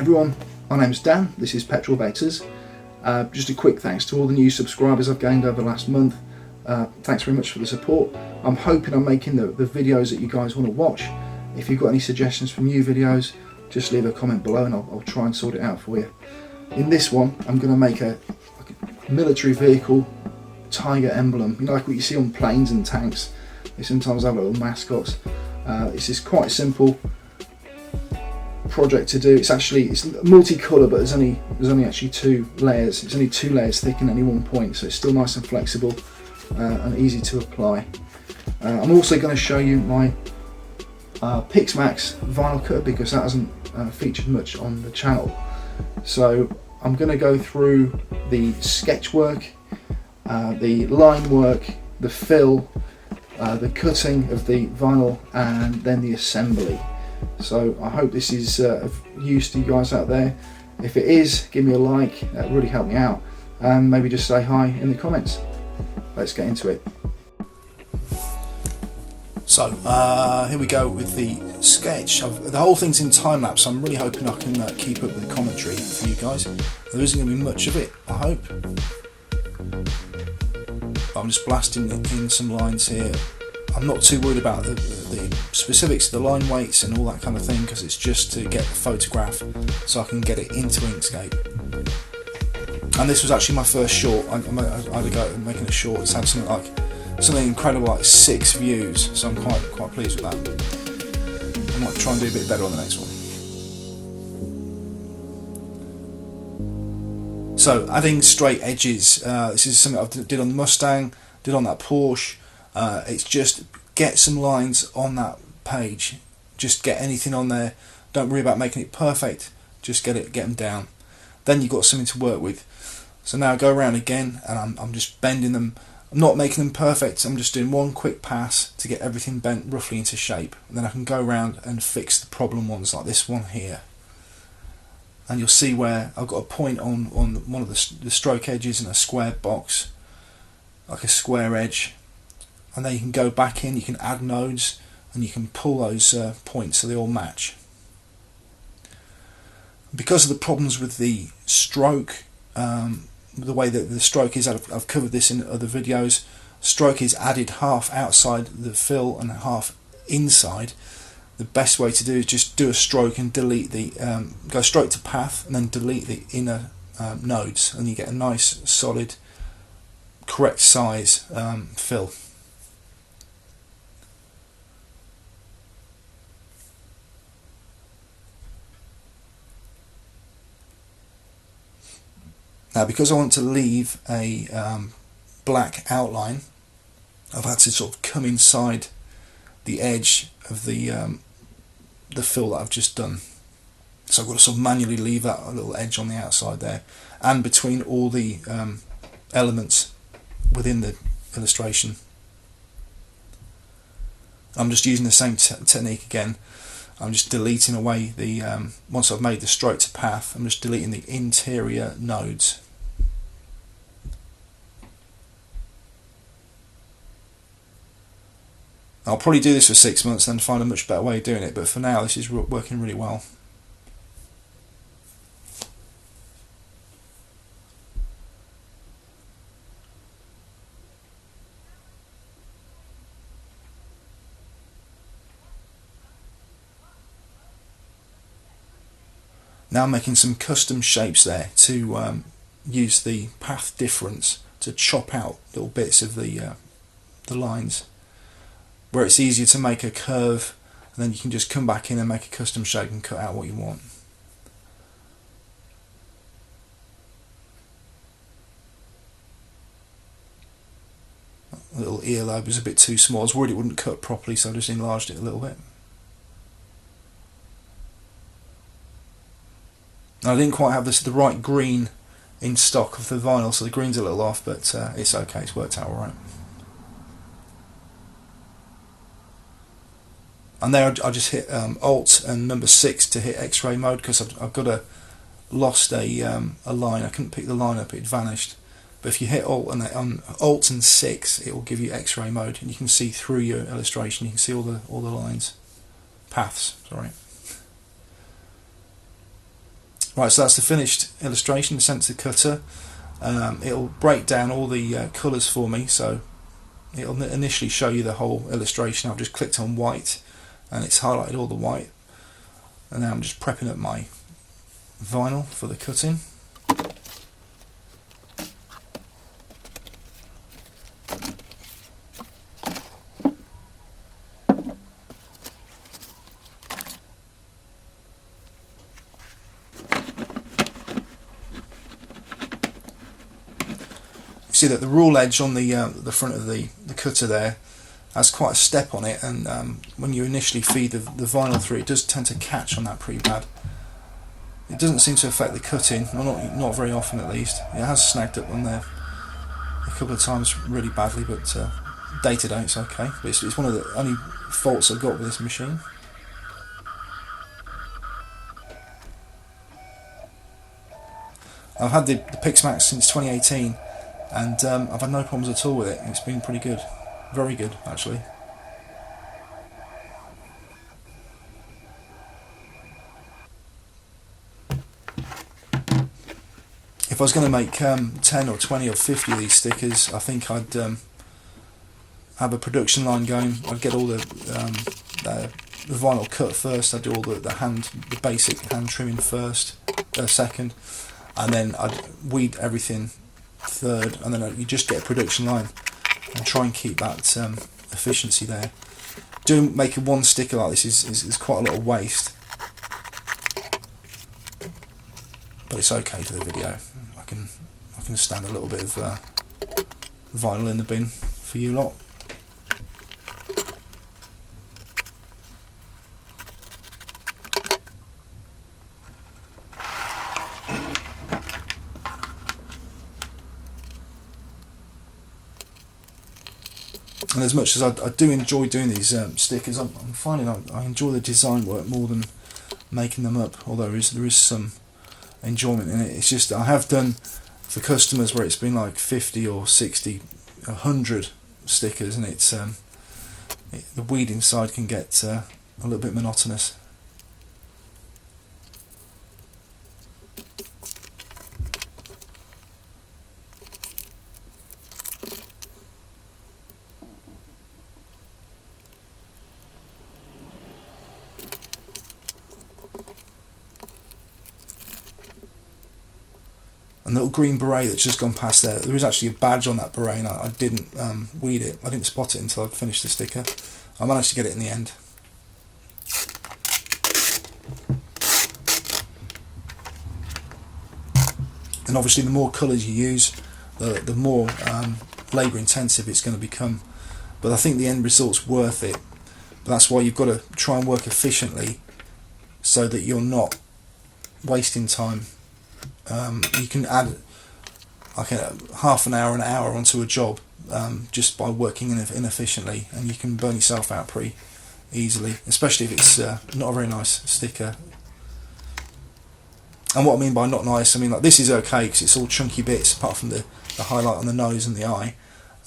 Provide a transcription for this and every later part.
everyone, my name's Dan, this is Petrol Vectors. Just a quick thanks to all the new subscribers I've gained over the last month. Thanks very much for the support. I'm hoping I'm making the videos that you guys want to watch. If you've got any suggestions for new videos, just leave a comment below and I'll try and sort it out for you. In this one, I'm going to make a military vehicle tiger emblem, you know, like what you see on planes and tanks. They sometimes have little mascots. This is quite a simple project to do. It's multicolour, but there's only actually 2 layers. It's only 2 layers thick in any one point, so it's still nice and flexible and easy to apply. I'm also going to show you my PixMax vinyl cutter because that hasn't featured much on the channel. So I'm going to go through the sketch work, the line work, the fill, the cutting of the vinyl, and then the assembly. So I hope this is of use to you guys out there. If it is, give me a like, that would really help me out, and maybe just say hi in the comments. Let's get into it. So here we go with the sketch. The whole thing's in time lapse, so I'm really hoping I can keep up with the commentary for you guys. There isn't going to be much of it, I hope. I'm just blasting in some lines here. I'm not too worried about the specifics of the line weights and all that kind of thing, because it's just to get the photograph so I can get it into Inkscape. And this was actually my first short. I had a go at making a short. It's had something incredible, like 6 views, so I'm quite pleased with that. I might try and do a bit better on the next one. So adding straight edges, this is something I did on the Mustang, did on that Porsche. It's just get some lines on that page, just get anything on there, don't worry about making it perfect, just get them down. Then you've got something to work with. So now I go around again and I'm just bending them. I'm not making them perfect, I'm just doing one quick pass to get everything bent roughly into shape, and then I can go around and fix the problem ones like this one here. And you'll see where I've got a point on one of the stroke edges and a square box, like a square edge, and then you can go back in, you can add nodes and you can pull those points so they all match. Because of the problems with the stroke, the way that the stroke is, I've covered this in other videos, stroke is added half outside the fill and half inside. The best way to do is just do a stroke and delete the, go straight to path and then delete the inner nodes, and you get a nice solid correct size fill. Now, because I want to leave a black outline, I've had to sort of come inside the edge of the fill that I've just done. So I've got to sort of manually leave that little edge on the outside there, and between all the elements within the illustration. I'm just using the same technique again. I'm just deleting away the, once I've made the stroke to path, I'm just deleting the interior nodes. I'll probably do this for 6 months and then find a much better way of doing it, but for now this is working really well. Now I'm making some custom shapes there to use the path difference to chop out little bits of the lines, where it's easier to make a curve and then you can just come back in and make a custom shape and cut out what you want. A little earlobe is a bit too small. I was worried it wouldn't cut properly, so I just enlarged it a little bit. I didn't quite have the right green in stock of the vinyl, so the green's a little off, but it's okay, it's worked out alright. And there I just hit Alt and number 6 to hit X-ray mode, because I've lost a line. I couldn't pick the line up, it vanished. But if you hit Alt and 6, it will give you X-ray mode, and you can see through your illustration. You can see all the lines, paths. Sorry. Right, so that's the finished illustration sent to the cutter. It'll break down all the colours for me, so it'll initially show you the whole illustration. I've just clicked on white and it's highlighted all the white, and now I'm just prepping up my vinyl for the cutting. See that the raw edge on the front of the cutter there has quite a step on it, and when you initially feed the vinyl through, it does tend to catch on that pretty bad. It doesn't seem to affect the cutting, well, not very often at least. It has snagged up on there a couple of times really badly, but day to day it's okay. But it's one of the only faults I've got with this machine. I've had the PixMax since 2018, and I've had no problems at all with it. It's been pretty good, very good actually. If I was going to make 10 or 20 or 50 of these stickers, I think I'd have a production line going. I'd get all the vinyl cut first. I'd do all the basic hand trimming second, and then I'd weed everything third, and then you just get a production line and try and keep that efficiency there. Making one sticker like this is quite a lot of waste, but it's okay for the video. I can stand a little bit of vinyl in the bin for you lot. And as much as I do enjoy doing these stickers, I'm finding I enjoy the design work more than making them up, although there is some enjoyment in it. It's just I have done for customers where it's been like 50 or 60, 100 stickers, and it's the weeding side can get a little bit monotonous. And the little green beret that's just gone past there is actually a badge on that beret, and I didn't weed it. I didn't spot it until I finished the sticker. I managed to get it in the end. And obviously the more colours you use, the more labour intensive it's going to become. But I think the end result's worth it. But that's why you've got to try and work efficiently so that you're not wasting time. You can add like half an hour onto a job just by working inefficiently, and you can burn yourself out pretty easily, especially if it's not a very nice sticker. And what I mean by not nice, I mean like this is okay because it's all chunky bits apart from the highlight on the nose and the eye.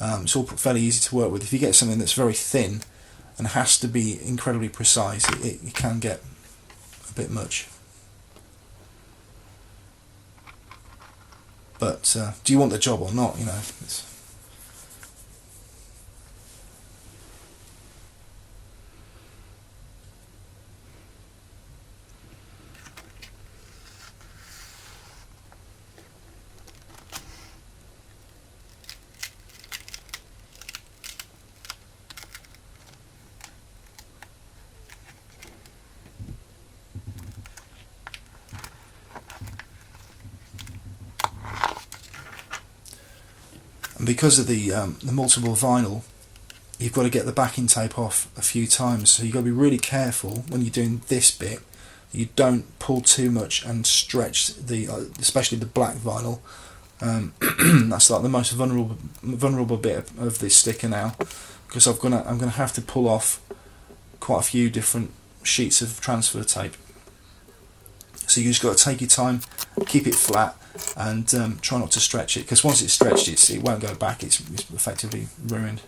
It's all fairly easy to work with. If you get something that's very thin and has to be incredibly precise, it can get a bit much. But do you want the job or not? You know. And because of the multiple vinyl, you've got to get the backing tape off a few times, so you've got to be really careful when you're doing this bit that you don't pull too much and stretch especially the black vinyl. That's like the most vulnerable bit of this sticker now, because I'm gonna have to pull off quite a few different sheets of transfer tape. So you just got to take your time, keep it flat, and try not to stretch it, because once it's stretched it won't go back, it's effectively ruined.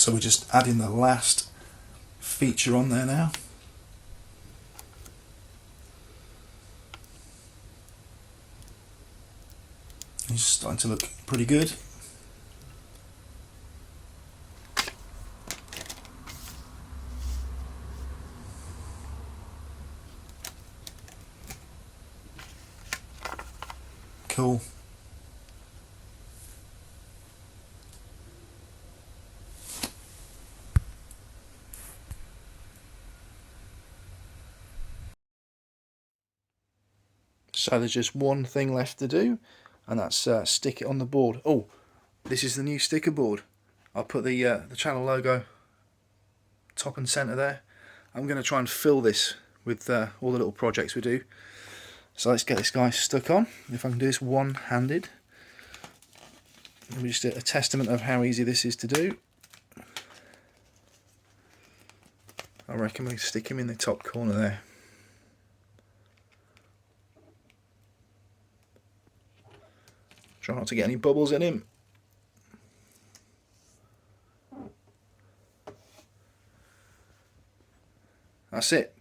So we're just adding the last feature on there now. It's starting to look pretty good. Cool. So there's just one thing left to do, and that's stick it on the board. Oh, this is the new sticker board. I'll put the channel logo top and center there. I'm going to try and fill this with all the little projects we do. So let's get this guy stuck on. If I can do this one-handed, it'll be just a testament of how easy this is to do. I reckon we stick him in the top corner there. Try not to get any bubbles in him. That's it.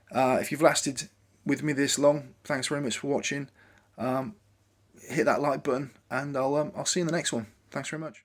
If you've lasted with me this long, thanks very much for watching. Hit that like button, and I'll see you in the next one. Thanks very much.